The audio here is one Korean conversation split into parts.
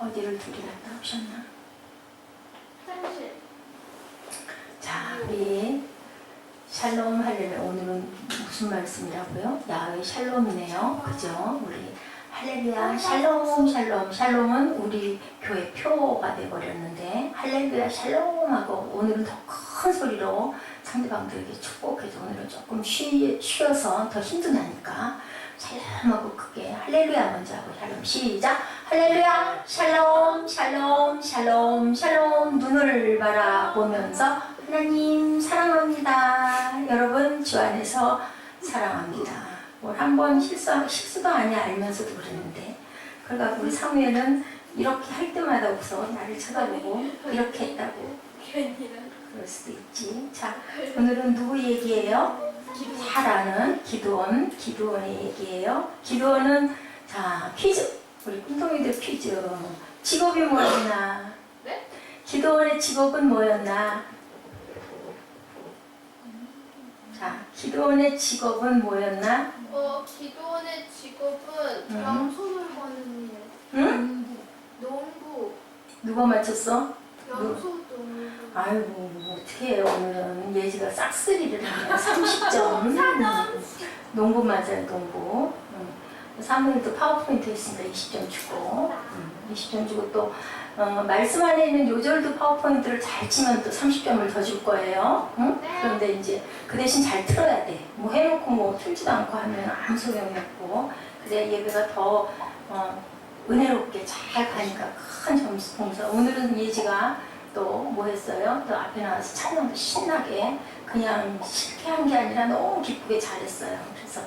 어디를 둘이 갔다 오셨나? 화장실. 자, 우리 샬롬 할렐루야. 오늘은 무슨 말씀이라고요? 야훼 샬롬이네요. 그죠? 우리 할렐루야 샬롬 샬롬. 샬롬은 우리 교회 표가 돼버렸는데 할렐루야 샬롬하고 오늘은 더 큰 소리로 상대방들에게 축복해서 오늘은 조금 쉬어서 더 힘드나니까 샬롬하고 크게 할렐루야 먼저 하고 샬롬 시작. 할렐루야 샬롬 샬롬 샬롬 샬롬. 눈을 바라보면서 하나님 사랑합니다. 여러분 주 안에서 사랑합니다. 뭘 한번 실수도 아니 알면서도 그랬는데 그러니까 우리 사무엘은 이렇게 할 때마다 웃어 나를 쳐다보고 이렇게 했다고 그럴 수도 있지. 자, 오늘은 누구 얘기예요? 잘 아는 기드온의 얘기예요. 기드온은 자 퀴즈, 우리 꿈동이들 퀴즈. 직업이 뭐였나? 네? 기드온의 직업은 뭐였나? 자, 기드온의 직업은 뭐였나? 기도원의 직업은 염소를 거는 일. 응? 농부. 누가 맞췄어? 염소 농부. 아이고 뭐 어떻게 해요. 오늘은 예지가 싹쓸이를 하네. 30점. 농부 맞아요. 농부. 사무엘도 파워포인트 했으니까 20점 주고 20점 주고 또 말씀 안에 있는 요절도 파워포인트를 잘 치면 또 30점을 더 줄 거예요. 응? 네. 그런데 이제 그 대신 잘 틀어야 돼. 뭐 해놓고 뭐 틀지도 않고 하면 아무 소용이 없고 그래야 예배가 더 은혜롭게 잘 가니까 큰 점수 봉사. 오늘은 예지가 또 뭐 했어요? 또 앞에 나와서 찬양도 신나게 그냥 쉽게 한 게 아니라 너무 기쁘게 잘했어요. 그래서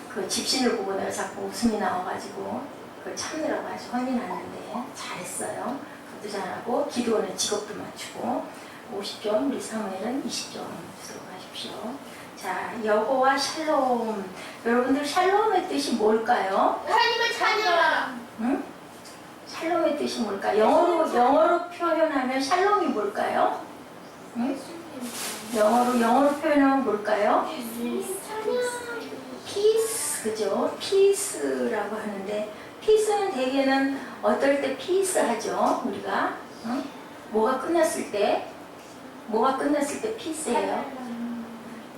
그 집신을 보고 내가 자꾸 웃음이 나와가지고 그걸 참느라고 아주 혼이 났는데 잘했어요. 그것도 잘하고 기도원의 직업도 맞추고 50점, 우리 사무엘은 20점 들어가십시오. 자, 여호와 샬롬. 여러분들 샬롬의 뜻이 뭘까요? 하나님을 찬양하라. 응? 샬롬의 뜻이 뭘까? 영어로 표현하면 샬롬이 뭘까요? 응? 영어로 표현하면 뭘까요? 피스, 그죠? 피스라고 하는데 피스는 대개는 어떨 때 피스 하죠? 우리가 응? 뭐가 끝났을 때 피스예요.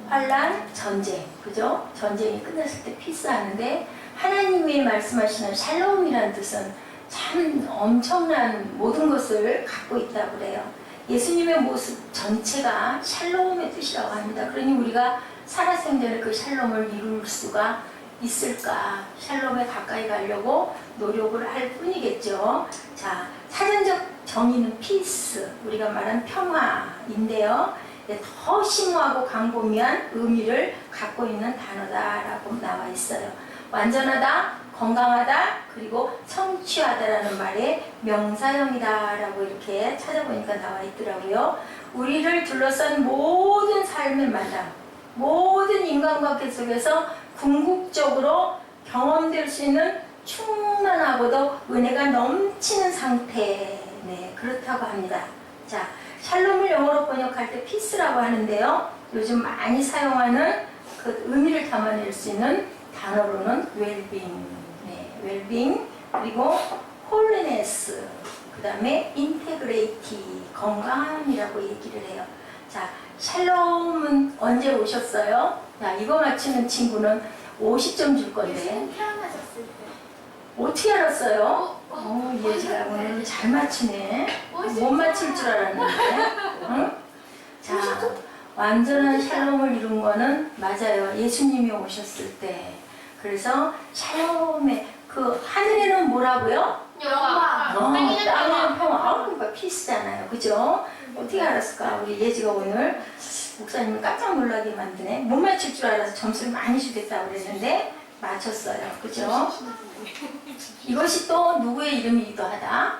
환란, 전쟁, 그죠? 전쟁이 끝났을 때 피스 하는데 하나님이 말씀하시는 샬롬이라는 뜻은 참 엄청난 모든 것을 갖고 있다고 그래요. 예수님의 모습 전체가 샬롬의 뜻이라고 합니다. 그러니 우리가 살아생전에 그 샬롬을 이룰 수가 있을까? 샬롬에 가까이 가려고 노력을 할 뿐이겠죠. 자, 사전적 정의는 피스, 우리가 말한 평화인데요. 더 심오하고 광범위한 의미를 갖고 있는 단어다라고 나와 있어요. 완전하다, 건강하다, 그리고 성취하다라는 말의 명사형이다라고 이렇게 찾아보니까 나와 있더라고요. 우리를 둘러싼 모든 삶의 마당, 모든 인간관계 속에서 궁극적으로 경험될 수 있는 충만하고도 은혜가 넘치는 상태, 네, 그렇다고 합니다. 자, 샬롬을 영어로 번역할 때 피스라고 하는데요. 요즘 많이 사용하는 그 의미를 담아낼 수 있는 단어로는 웰빙, 네, 웰빙, 그리고 홀리네스, 그 다음에 인테그레이티, 건강함이라고 얘기를 해요. 자, 샬롬은 언제 오셨어요? 자, 이거 맞추는 친구는 50점 줄 건데. 예수님 태어나셨을 때. 어떻게 알았어요? 예지가 오늘 잘 맞추네. 못 맞힐 줄 알았는데. 응? 자, 완전한 샬롬을 이룬 거는 맞아요. 예수님이 오셨을 때. 그래서 샬롬의 그 하늘에는 뭐라고요? 영화. 땅에는 평화. 그러니까 피스잖아요. 그죠? 어떻게 알았을까? 우리 예지가 오늘 목사님을 깜짝 놀라게 만드네. 못 맞힐 줄 알아서 점수를 많이 주겠다고 그랬는데 맞췄어요. 그죠? 이것이 또 누구의 이름이기도 하다.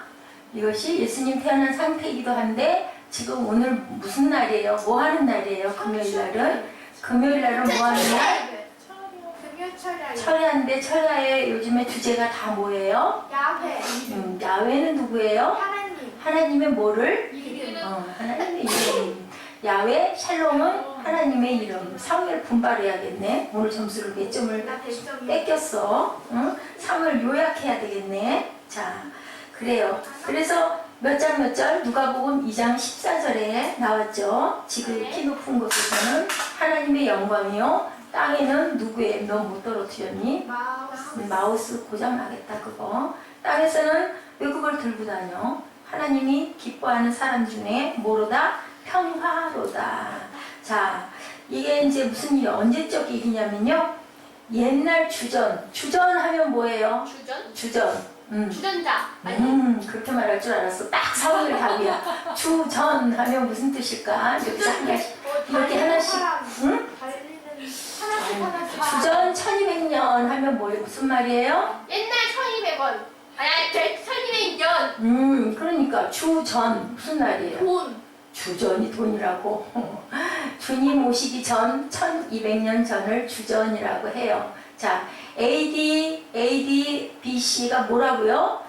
이것이 예수님 태어난 상태이기도 한데 지금 오늘 무슨 날이에요? 뭐 하는 날이에요? 금요일 날은? 금요일 날은 뭐 하는 날? 철야인데 철야의 요즘에 주제가 다 뭐예요? 야훼. 야훼는 누구예요? 하나님. 하나님의 뭐를? 이름. 하나님의 이름. 야훼, 샬롬은 하나님의 이름. 사무엘 분발해야겠네. 오늘 점수를 몇 점을 나 100점이야. 뺏겼어. 응? 사무엘 요약해야 되겠네. 자, 그래요. 그래서 몇 절? 누가복음 2장 14절에 나왔죠. 지극히 키 높은 곳에서는 하나님의 영광이요. 땅에는 누구의 너 못 떨어뜨렸니? 마우스 고장 나겠다 그거. 땅에서는 왜 그걸 들고 다녀? 하나님이 기뻐하는 사람 중에 뭐로다? 평화로다. 자, 이게 이제 무슨 일이 언제적 일이냐면요. 옛날 주전하면 뭐예요? 주전. 주전자. 그렇게 말할 줄 알았어. 딱 사원의 답이야. 주전하면 무슨 뜻일까? 이렇게 하나씩, 이렇게 하나씩, 응? 하나씩. 주전 1200년 하면 뭐 무슨 말이에요? 옛날 1200원. 아니, 1200년. 그러니까 주전 무슨 말이에요? 돈. 주전이 돈이라고. 주님 오시기 전 1200년 전을 주전이라고 해요. 자, AD, BC가 뭐라고요?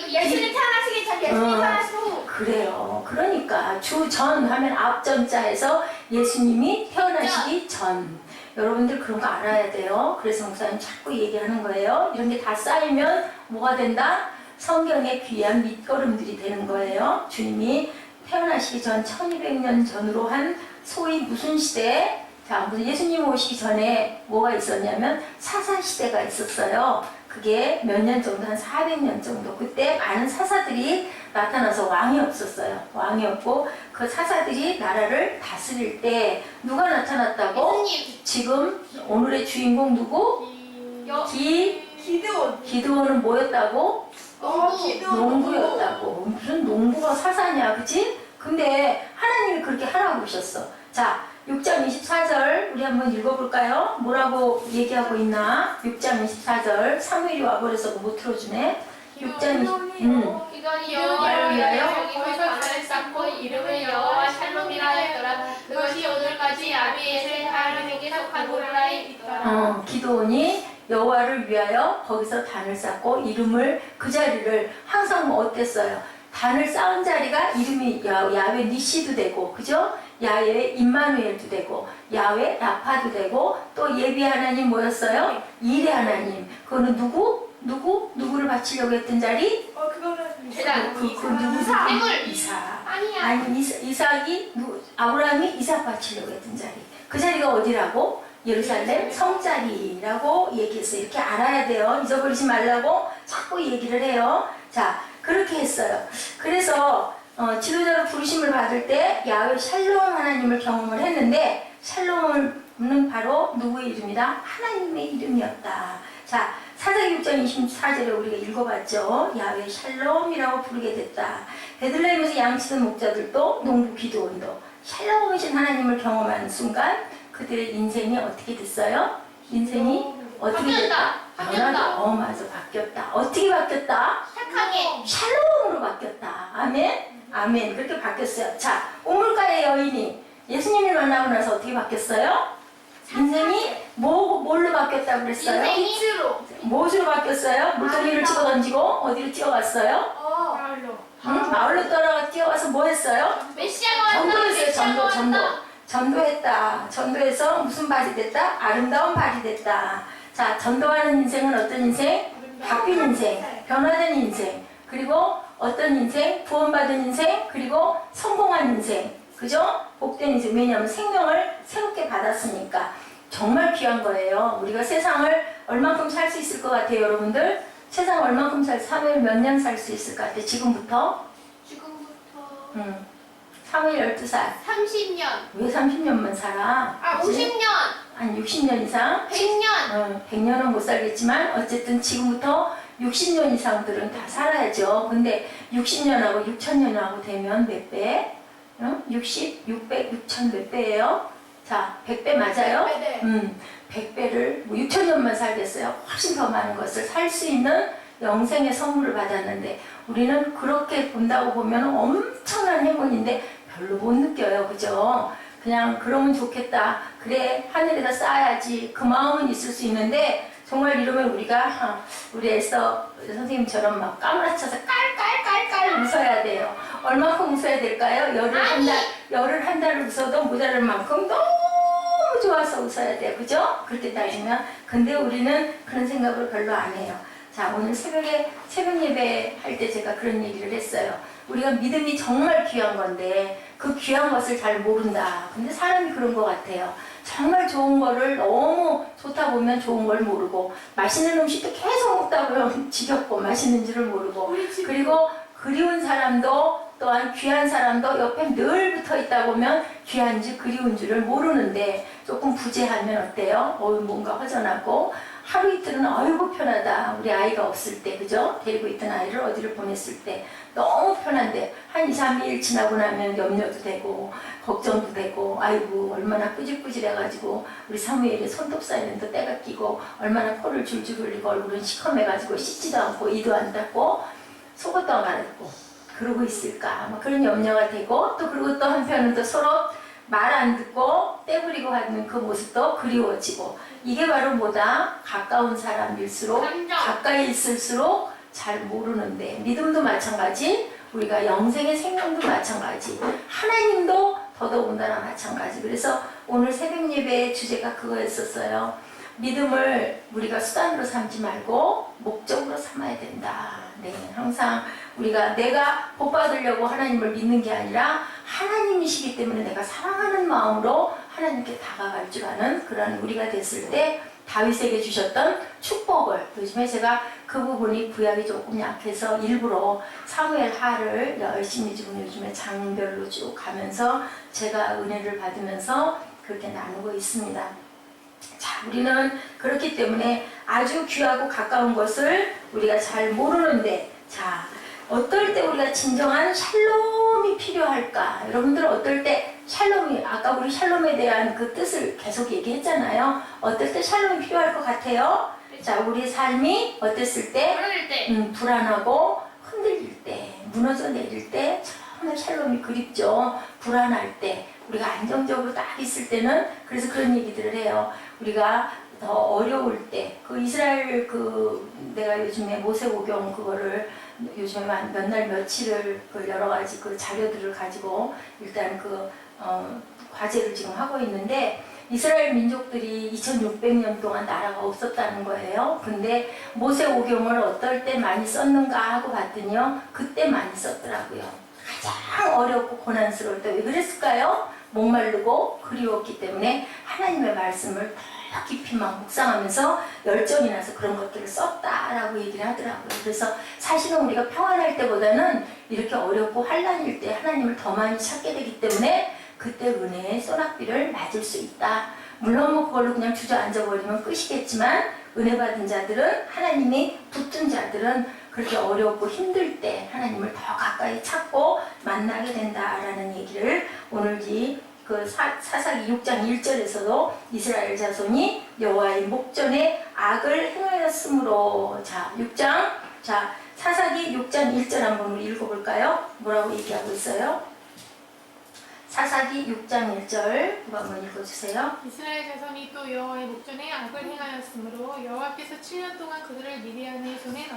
예수님 태어나시기 전, 예수님 태어나신 후. 그래요. 그러니까 주전 하면 앞전자에서 예수님이 태어나시기 전. 여러분들 그런 거 알아야 돼요. 그래서 목사님 자꾸 얘기하는 거예요. 이런 게 다 쌓이면 뭐가 된다? 성경의 귀한 밑거름들이 되는 거예요. 주님이 태어나시기 전 1200년 전으로 한 소위 무슨 시대? 자, 예수님 오시기 전에 뭐가 있었냐면 사사시대가 있었어요. 그게 몇 년 정도, 한 400년 정도. 그때 많은 사사들이 나타나서 왕이 없었어요. 왕이 없고 그 사사들이 나라를 다스릴 때 누가 나타났다고? 예수님. 지금 오늘의 주인공 누구? 기드온은 뭐였다고? 농부였다고. 무슨 농부가 사사냐, 그치? 근데 하나님이 그렇게 하라고 하셨어. 자, 6장 24절 우리 한번 읽어볼까요? 뭐라고 얘기하고 있나? 6장 24절 사무엘이 와버려서 못 틀어주네. 6장 24절 이건 여호와를 위하여 거기서 단을 쌓고 이름을 여호와 샬롬이라 했더라. 그것이 오늘까지 아비에셀 하나님에게 속한 오라에 있더라. 기도원이 여호와를 위하여 거기서 단을 쌓고 이름을 그 자리를 항상 뭐 어땠어요? 단을 쌓은 자리가 이름이 야외 니시도 되고, 그죠? 야외 임마누엘도 되고, 야외 라파도 되고, 또 예비 하나님 뭐였어요? 이레 하나님. 그거는 누구를 바치려고 했던 자리? 제단. 그 누구지? 해물. 이삭. 아니야. 아니 이삭이 아브라함이 이삭 바치려고 했던 자리. 그 자리가 어디라고? 예루살렘 성자리라고 얘기했어요. 이렇게 알아야 돼요. 잊어버리지 말라고 자꾸 얘기를 해요. 자, 그렇게 했어요. 그래서 지도자로 부르심을 받을 때 야훼 샬롬 하나님을 경험을 했는데, 샬롬은 바로 누구의 이름이다? 하나님의 이름이었다. 자, 사사기 6장 24절에 우리가 읽어봤죠. 야훼 샬롬이라고 부르게 됐다. 베들레헴에서 양치던 목자들도 농부 기드온도 샬롬이신 하나님을 경험하는 순간 그들의 인생이 어떻게 됐어요? 인생이 어떻게 됐다? 바뀌었다. 맞아, 바뀌었다. 어떻게 바뀌었다? 착하게. 샬롬으로 바뀌었다. 아멘? 아멘. 그렇게 바뀌었어요. 자, 우물가의 여인이 예수님을 만나고 나서 어떻게 바뀌었어요? 인생이 뭘로 바뀌었다고 그랬어요? 빛으로. 무엇으로 바뀌었어요? 물동이를 집어 던지고 어디로 뛰어갔어요? 마을로 뛰어가서 뭐 했어요? 메시아가 왔다. 전도했어요. 메시아가 왔다. 전도했다. 전도해서 무슨 발이 됐다? 아름다운 발이 됐다. 자, 전도하는 인생은 어떤 인생? 바뀐 인생, 변화된 인생, 그리고 어떤 인생? 구원받은 인생, 그리고 성공한 인생. 그죠? 복된 인생. 왜냐하면 생명을 새롭게 받았으니까. 정말 귀한 거예요. 우리가 세상을 얼만큼 살 수 있을 것 같아요, 여러분들? 세상 얼만큼 사무엘 몇 년 살 수 있을 것 같아요, 지금부터? 사무엘 12살. 30년. 왜 30년만 살아? 그치? 50년. 아니 60년 이상? 100년. 100년은 못 살겠지만 어쨌든 지금부터 60년 이상들은 다 살아야죠. 근데 60년하고 6천년하고 되면 몇 배? 60, 600, 6천 몇 배예요? 자, 100배 맞아요? 네. 100배를 6천년만 살겠어요. 훨씬 더 많은 것을 살 수 있는 영생의 선물을 받았는데, 우리는 그렇게 본다고 보면 엄청난 행운인데 별로 못 느껴요. 그죠? 그냥 그러면 좋겠다. 그래, 하늘에다 쌓아야지. 그 마음은 있을 수 있는데, 정말 이러면 우리가 우리 에스더 선생님처럼 막 까무라쳐서 깔깔깔깔 웃어야 돼요. 얼마큼 웃어야 될까요? 열을 한 달 웃어도 모자랄 만큼 너무 좋아서 웃어야 돼요. 그죠? 그렇게 따지면. 근데 우리는 그런 생각을 별로 안 해요. 자, 오늘 새벽에 새벽 예배 할 때 제가 그런 얘기를 했어요. 우리가 믿음이 정말 귀한 건데 그 귀한 것을 잘 모른다. 근데 사람이 그런 것 같아요. 정말 좋은 거를 너무 좋다 보면 좋은 걸 모르고, 맛있는 음식도 계속 먹다 보면 지겹고 맛있는 줄을 모르고, 그리고 그리운 사람도 또한 귀한 사람도 옆에 늘 붙어 있다 보면 귀한지 그리운 줄을 모르는데, 조금 부재하면 어때요? 뭔가 허전하고, 하루 이틀은 어이구 편하다. 우리 아이가 없을 때, 그죠? 데리고 있던 아이를 어디를 보냈을 때 너무 편한데 한 2, 3일 지나고 나면 염려도 되고 걱정도 되고, 아이고 얼마나 꾸질꾸질해가지고 우리 사무엘이 손톱 사이에도 때가 끼고 얼마나 코를 줄줄 흘리고 얼굴은 시커매가지고 씻지도 않고 이도 안 닦고 속옷도 안 갈아입고 그러고 있을까, 막 그런 염려가 되고, 또 그리고 또 한편은 또 서로 말 안 듣고 떼부리고 하는 그 모습도 그리워지고, 이게 바로 뭐다? 가까운 사람일수록, 가까이 있을수록 잘 모르는데, 믿음도 마찬가지, 우리가 영생의 생명도 마찬가지, 하나님도 더더군다나 마찬가지. 그래서 오늘 새벽 예배의 주제가 그거였었어요. 믿음을 우리가 수단으로 삼지 말고 목적으로 삼아야 된다. 네, 항상 우리가 내가 복 받으려고 하나님을 믿는 게 아니라 하나님이시기 때문에 내가 사랑하는 마음으로 하나님께 다가갈 줄 아는 그런 우리가 됐을 때 다윗에게 주셨던 축복을, 요즘에 제가 그 부분이 구약이 조금 약해서 일부러 사무엘 하를 열심히 지금 요즘에 장별로 쭉 가면서 제가 은혜를 받으면서 그렇게 나누고 있습니다. 자, 우리는 그렇기 때문에 아주 귀하고 가까운 것을 우리가 잘 모르는데, 자, 어떨 때 우리가 진정한 샬롬이 필요할까? 여러분들 어떨 때 샬롬이, 아까 우리 샬롬에 대한 그 뜻을 계속 얘기했잖아요. 어떨 때 샬롬이 필요할 것 같아요? 자, 우리 삶이 어땠을 때? 불안하고 흔들릴 때, 무너져 내릴 때 정말 샬롬이 그립죠. 불안할 때, 우리가 안정적으로 딱 있을 때는, 그래서 그런 얘기들을 해요. 우리가 더 어려울 때, 그 이스라엘 내가 요즘에 모세오경 그거를 요즘에 몇 날 며칠을 그 여러 가지 그 자료들을 가지고 일단 과제를 지금 하고 있는데, 이스라엘 민족들이 2600년 동안 나라가 없었다는 거예요. 근데 모세오경을 어떨 때 많이 썼는가 하고 봤더니요, 그때 많이 썼더라고요. 가장 어렵고 고난스러울 때. 왜 그랬을까요? 목마르고 그리웠기 때문에 하나님의 말씀을 더 깊이 막 묵상하면서 열정이 나서 그런 것들을 썼다라고 얘기를 하더라고요. 그래서 사실은 우리가 평안할 때보다는 이렇게 어렵고 환난일 때 하나님을 더 많이 찾게 되기 때문에 그때 은혜의 소낙비를 맞을 수 있다. 물론 뭐 그걸로 그냥 주저앉아 버리면 끝이겠지만, 은혜 받은 자들은, 하나님이 붙든 자들은 그렇게 어렵고 힘들 때 하나님을 더 가까이 찾고 만나게 된다라는 얘기를 오늘 사사기 6장 1절에서도 이스라엘 자손이 여호와의 목전에 악을 행하였으므로, 자 6장, 자 사사기 6장 1절 한번 우리 읽어볼까요? 뭐라고 얘기하고 있어요? 사사기 6장 1절 한번 읽어주세요. 이스라엘 자손이 또 여호와의 목전에 악을 행하였으므로 여호와께서 7년 동안 그들을 미디안의 손에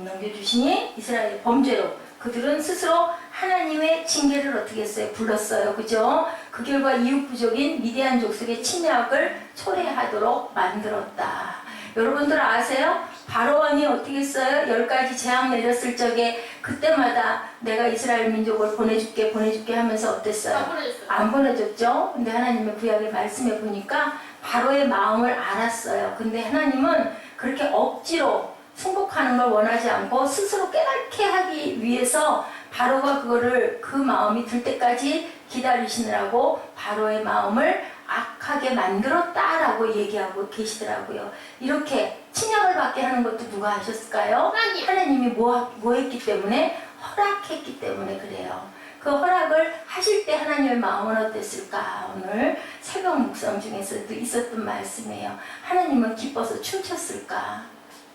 넘겨주시니 이스라엘 범죄로 그들은 스스로 하나님의 징계를 어떻게 했어요? 불렀어요. 그죠? 그 결과 이웃 부족인 미디안 족속의 침략을 초래하도록 만들었다. 여러분들 아세요? 바로왕이 어떻게 했어요? 10가지 재앙 내렸을 적에 그때마다 내가 이스라엘 민족을 보내줄게 하면서 어땠어요? 안 보내줬죠? 근데 하나님의 구약의 말씀에 보니까 바로의 마음을 알았어요. 근데 하나님은 그렇게 억지로 승복하는 걸 원하지 않고 스스로 깨닫게 하기 위해서 바로가 그 마음이 들 때까지 기다리시느라고 바로의 마음을 악하게 만들었다라고 얘기하고 계시더라고요. 이렇게 침략을 받게 하는 것도 누가 하셨을까요? 하나님이 뭐 했기 때문에? 허락했기 때문에 그래요. 그 허락을 하실 때 하나님의 마음은 어땠을까? 오늘 새벽 묵상 중에서도 있었던 말씀이에요. 하나님은 기뻐서 춤췄을까?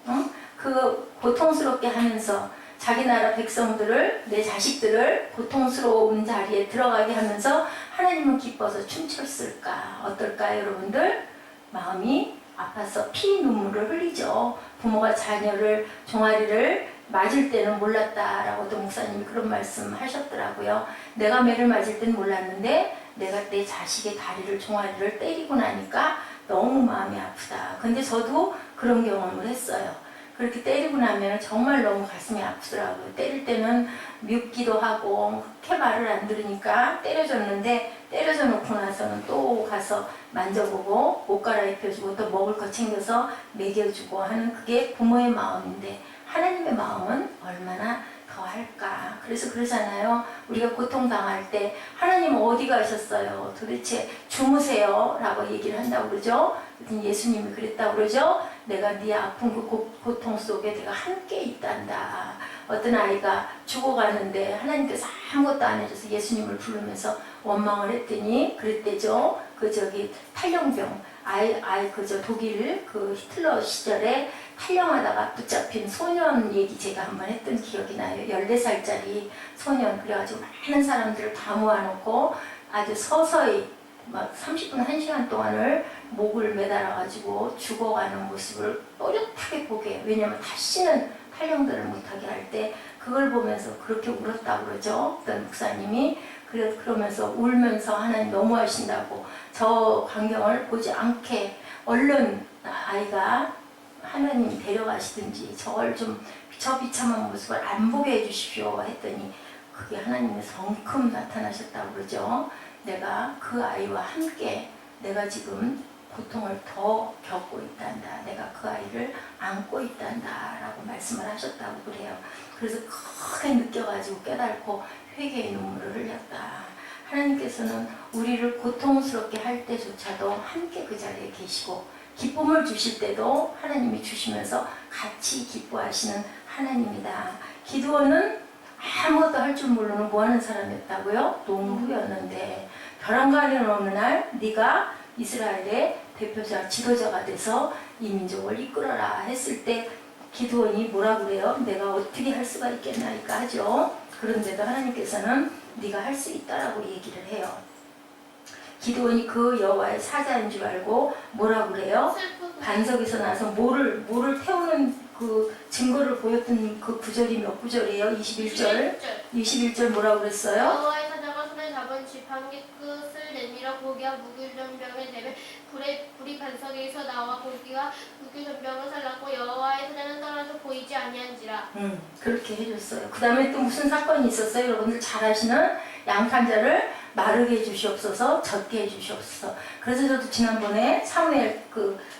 응? 그 고통스럽게 하면서 자기 나라 백성들을, 내 자식들을 고통스러운 자리에 들어가게 하면서 하나님은 기뻐서 춤췄을까? 어떨까요, 여러분들? 마음이 아파서 피 눈물을 흘리죠. 부모가 자녀를, 종아리를 맞을 때는 몰랐다라고도 목사님이 그런 말씀 하셨더라고요. 내가 매를 맞을 때는 몰랐는데 내가 내 자식의 다리를, 종아리를 때리고 나니까 너무 마음이 아프다. 근데 저도 그런 경험을 했어요. 그렇게 때리고 나면 정말 너무 가슴이 아프더라고요. 때릴 때는 밉기도 하고 그렇게 말을 안 들으니까 때려줬는데 때려줘 놓고 나서는 또 가서 만져보고 옷 갈아입혀주고 또 먹을 거 챙겨서 먹여주고 하는 그게 부모의 마음인데 하나님의 마음은 얼마나 더 할까. 그래서 그러잖아요. 우리가 고통당할 때 하나님 어디 가셨어요? 도대체 주무세요? 라고 얘기를 한다고 그러죠. 예수님이 그랬다고 그러죠. 내가 네 아픈 그 고통 속에 내가 함께 있단다. 어떤 아이가 죽어가는데 하나님께서 아무것도 안 해줘서 예수님을 부르면서 원망을 했더니 그랬대죠. 탈영병 독일 히틀러 시절에 탈영하다가 붙잡힌 소년 얘기 제가 한번 했던 기억이 나요. 14살짜리 소년. 그래가지고 많은 사람들을 다 모아놓고 아주 서서히 막 30분, 1시간 동안을 목을 매달아가지고 죽어가는 모습을 또렷하게 보게 해요. 왜냐면 다시는 탈영들을 못하게 할 때 그걸 보면서 그렇게 울었다고 그러죠. 어떤 목사님이. 그러면서 울면서 하나님 너무하신다고 저 광경을 보지 않게 얼른 아이가 하나님 데려가시든지 저 비참한 모습을 안 보게 해주십시오 했더니 그게 하나님의 성큼 나타나셨다고 그러죠. 내가 그 아이와 함께 내가 지금 고통을 더 겪고 있단다. 내가 그 아이를 안고 있단다 라고 말씀을 하셨다고 그래요. 그래서 크게 느껴가지고 깨닫고 회개의 눈물을 흘렸다. 하나님께서는 우리를 고통스럽게 할 때조차도 함께 그 자리에 계시고 기쁨을 주실 때도 하나님이 주시면서 같이 기뻐하시는 하나님이다. 기드온은 아무것도 할 줄 모르는 뭐하는 사람이었다고요? 농부였는데 벼랑간에 어느 날 네가 이스라엘의 대표자 지도자가 돼서 이 민족을 이끌어라 했을 때 기드온이 뭐라 그래요? 내가 어떻게 할 수가 있겠나이까 하죠. 그런데도 하나님께서는 네가 할 수 있다라고 얘기를 해요. 기드온이 그 여호와의 사자인 줄 알고 뭐라 그래요? 반석에서 나서 모를 태우는 그 증거를 보였던 그 구절이 몇 구절이에요? 21절 뭐라 그랬어요? 여호와의 사자가 손에 잡은 집 한 개 끝을 내밀어 고기와 무교전병을 내매 불이 반석에서 나와 고기가 무교전병을 살랐고 여호와의 사자는 떨어져 보이지 아니한지라. 그렇게 해줬어요. 그 다음에 또 무슨 사건이 있었어요? 여러분들 잘 아시는 양탄자를 마르게 해주시옵소서, 젖게 해주시옵소서. 그래서 저도 지난번에 사무엘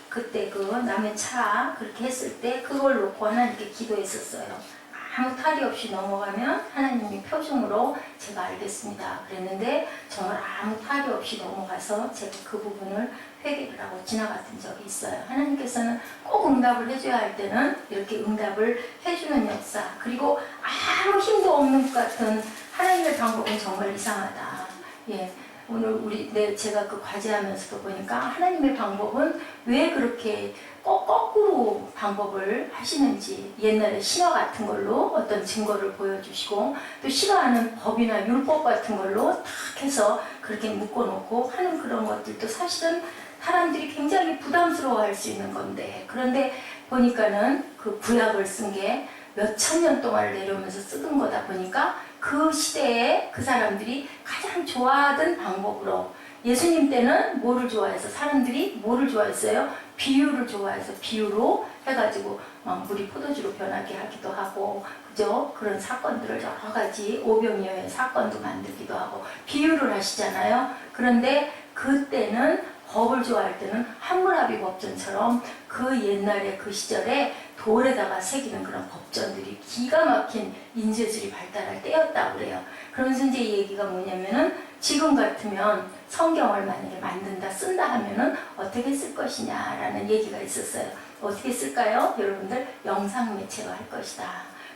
그때 남의 차 그렇게 했을 때 그걸 놓고 하나님께 기도했었어요. 아무 탈이 없이 넘어가면 하나님이 표징으로 제가 알겠습니다. 그랬는데 정말 아무 탈이 없이 넘어가서 제가 그 부분을 회개를 하고 지나갔던 적이 있어요. 하나님께서는 꼭 응답을 해줘야 할 때는 이렇게 응답을 해주는 역사, 그리고 아무 힘도 없는 것 같은 하나님의 방법은 정말 이상하다. 예, 오늘 제가 그 과제하면서도 보니까 하나님의 방법은 왜 그렇게 거꾸로 방법을 하시는지, 옛날에 신화 같은 걸로 어떤 증거를 보여주시고 또 싫어하는 법이나 율법 같은 걸로 탁 해서 그렇게 묶어놓고 하는 그런 것들도 사실은 사람들이 굉장히 부담스러워할 수 있는 건데, 그런데 보니까는 그 구약을 쓴 게 몇천 년 동안 내려오면서 쓰던 거다 보니까 그 시대에 그 사람들이 가장 좋아하던 방법으로, 예수님 때는 뭐를 좋아해서 사람들이 뭐를 좋아했어요? 비유를 좋아해서 비유로 해가지고 물이 포도주로 변하게 하기도 하고, 그죠? 그런 사건들을 여러 가지 오병이어의 사건도 만들기도 하고 비유를 하시잖아요. 그런데 그때는 법을 좋아할 때는 함무라비 법전처럼 그 옛날에 그 시절에 돌에다가 새기는 그런 법전들이 기가 막힌 인쇄술이 발달할 때였다고 그래요. 그러면서 이제 이 얘기가 뭐냐면은 지금 같으면 성경을 만약에 만든다, 쓴다 하면은 어떻게 쓸 것이냐라는 얘기가 있었어요. 어떻게 쓸까요? 여러분들 영상 매체로 할 것이다.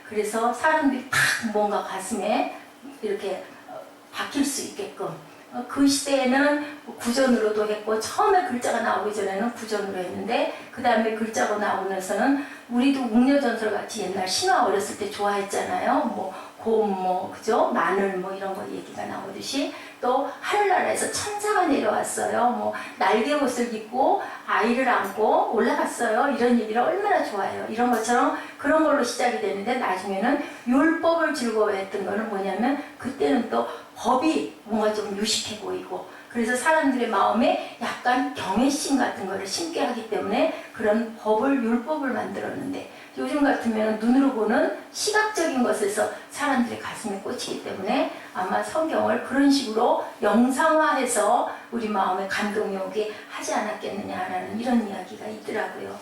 그래서 사람들이 탁 뭔가 가슴에 이렇게 박힐 수 있게끔, 그 시대에는 구전으로도 했고, 처음에 글자가 나오기 전에는 구전으로 했는데 그 다음에 글자가 나오면서는 우리도 웅녀전설 같이 옛날 신화 어렸을 때 좋아했잖아요. 곰, 그죠? 마늘 이런 거 얘기가 나오듯이, 또 하늘나라에서 천사가 내려왔어요. 날개 옷을 입고 아이를 안고 올라갔어요. 이런 얘기를 얼마나 좋아해요. 이런 것처럼 그런 걸로 시작이 되는데, 나중에는 율법을 즐거워했던 거는 뭐냐면 그때는 또 법이 뭔가 좀 유식해 보이고, 그래서 사람들의 마음에 약간 경외심 같은 거를 심게 하기 때문에 그런 법을, 율법을 만들었는데, 요즘 같으면 눈으로 보는 시각적인 것에서 사람들의 가슴에 꽂히기 때문에 아마 성경을 그런 식으로 영상화해서 우리 마음에 감동이 오게 하지 않았겠느냐라는 이런 이야기가 있더라고요.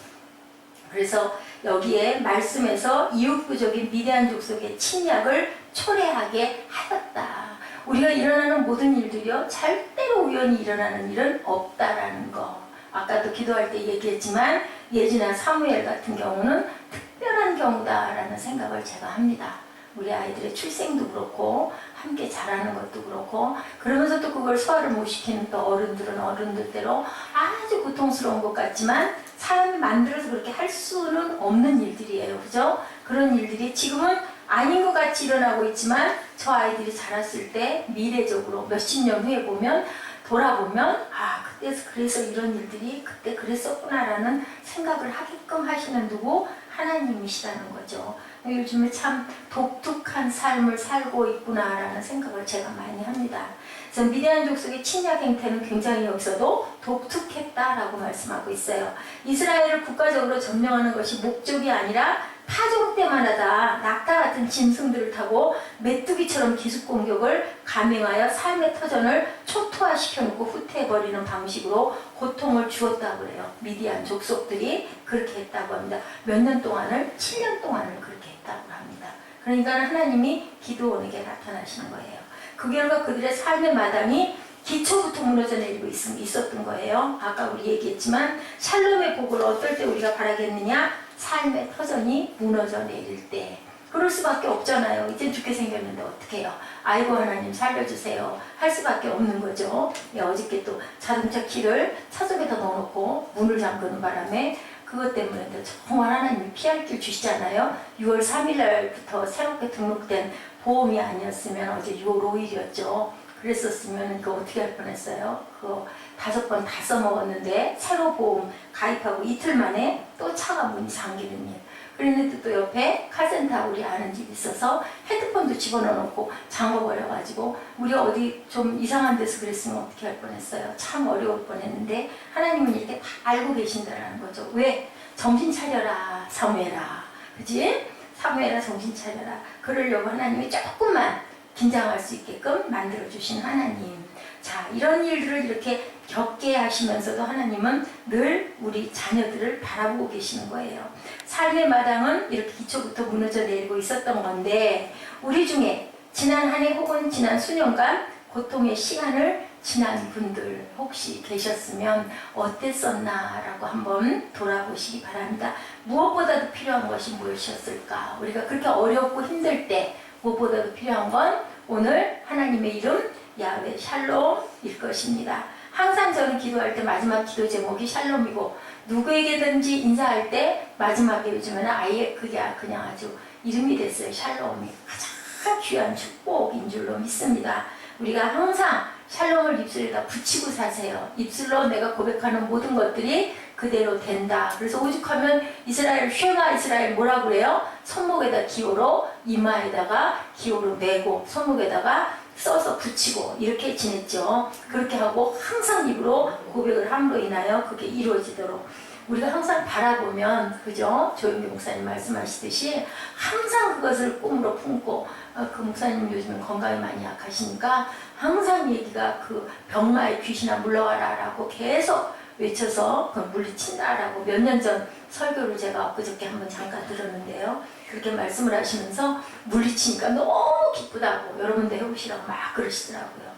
그래서 여기에 말씀에서 이웃부족인 미디안 족속의 침략을 초래하게 하였다. 우리가 일어나는 모든 일들이요, 절대로 우연히 일어나는 일은 없다라는 거. 아까도 기도할 때 얘기했지만 예지나 사무엘 같은 경우는 특별한 경우다라는 생각을 제가 합니다. 우리 아이들의 출생도 그렇고 함께 자라는 것도 그렇고, 그러면서 또 그걸 소화를 못 시키는 또 어른들은 어른들대로 아주 고통스러운 것 같지만 사람이 만들어서 그렇게 할 수는 없는 일들이에요. 그죠? 그런 일들이 지금은 아닌 것 같이 일어나고 있지만 저 아이들이 자랐을 때 미래적으로 몇십 년 후에 보면, 돌아보면 그래서 이런 일들이 그때 그랬었구나라는 생각을 하게끔 하시는 누구? 하나님이시라는 거죠. 요즘에 참 독특한 삶을 살고 있구나라는 생각을 제가 많이 합니다. 그래서 미디안 족속의 침략 행태는 굉장히 여기서도 독특했다라고 말씀하고 있어요. 이스라엘을 국가적으로 점령하는 것이 목적이 아니라 파종 때마다 낙타 같은 짐승들을 타고 메뚜기처럼 기습 공격을 감행하여 삶의 터전을 초토화시켜놓고 후퇴해버리는 방식으로 고통을 주었다고 그래요. 미디안 족속들이 그렇게 했다고 합니다. 몇 년 동안을, 7년 동안을 그렇게 했다고 합니다. 그러니까 하나님이 기드온에게 나타나시는 거예요. 그 결과 그들의 삶의 마당이 기초부터 무너져 내리고 있었던 거예요. 아까 우리 얘기했지만 샬롬의 복을 어떨 때 우리가 바라겠느냐? 삶의 터전이 무너져 내릴 때. 그럴 수밖에 없잖아요. 이제 죽게 생겼는데 어떡해요? 아이고 하나님 살려주세요 할 수밖에 없는 거죠. 어저께 또 자동차 키를 차속에다 넣어놓고 문을 잠그는 바람에 그것 때문에 정말 하나님이 피할 길 주시잖아요. 6월 3일 날부터 새롭게 등록된 보험이 아니었으면 어제 6월 5일이었죠. 그랬었으면 그거 어떻게 할 뻔했어요. 그거 5번 다 써먹었는데 새로 보험 가입하고 이틀 만에 또 차가 문이 잠기는 일. 그랬는데 또 옆에 카센터 우리 아는 집이 있어서 헤드폰도 집어넣어놓고 잠궈버려가지고 우리 어디 좀 이상한 데서 그랬으면 어떻게 할 뻔했어요. 참 어려울 뻔했는데 하나님은 이렇게 다 알고 계신다라는 거죠. 왜? 정신 차려라 사무엘아. 그치? 사무엘아 정신 차려라. 그러려고 하나님이 조금만 긴장할 수 있게끔 만들어주신 하나님. 자, 이런 일들을 이렇게 겪게 하시면서도 하나님은 늘 우리 자녀들을 바라보고 계시는 거예요. 삶의 마당은 이렇게 기초부터 무너져 내리고 있었던 건데, 우리 중에 지난 한 해 혹은 지난 수년간 고통의 시간을 지난 분들 혹시 계셨으면 어땠었나라고 한번 돌아보시기 바랍니다. 무엇보다도 필요한 것이 무엇이었을까? 우리가 그렇게 어렵고 힘들 때 무엇보다도 필요한 건 오늘 하나님의 이름 야훼 샬롬일 것입니다. 항상 저는 기도할 때 마지막 기도 제목이 샬롬이고, 누구에게든지 인사할 때 마지막에 요즘에는 아예 그게 그냥 아주 이름이 됐어요. 샬롬이 가장 귀한 축복인 줄로 믿습니다. 우리가 항상 샬롬을 입술에다 붙이고 사세요. 입술로 내가 고백하는 모든 것들이 그대로 된다. 그래서 오죽하면 이스라엘, 쉐마 이스라엘 뭐라고 그래요? 손목에다 기호로, 이마에다가 기호로 메고, 손목에다가 써서 붙이고 이렇게 지냈죠. 그렇게 하고 항상 입으로 고백을 함으로 인하여 그게 이루어지도록 우리가 항상 바라보면, 그죠? 조영기 목사님 말씀하시듯이 항상 그것을 꿈으로 품고, 그 목사님 요즘에 건강이 많이 약하시니까 항상 얘기가 그 병마의 귀신아 물러가라 라고 계속 외쳐서 그걸 물리친다라고 몇 년 전 설교를 제가 엊그저께 한번 잠깐 들었는데요. 그렇게 말씀을 하시면서 물리치니까 너무 기쁘다고 여러분도 해보시라고 막 그러시더라고요.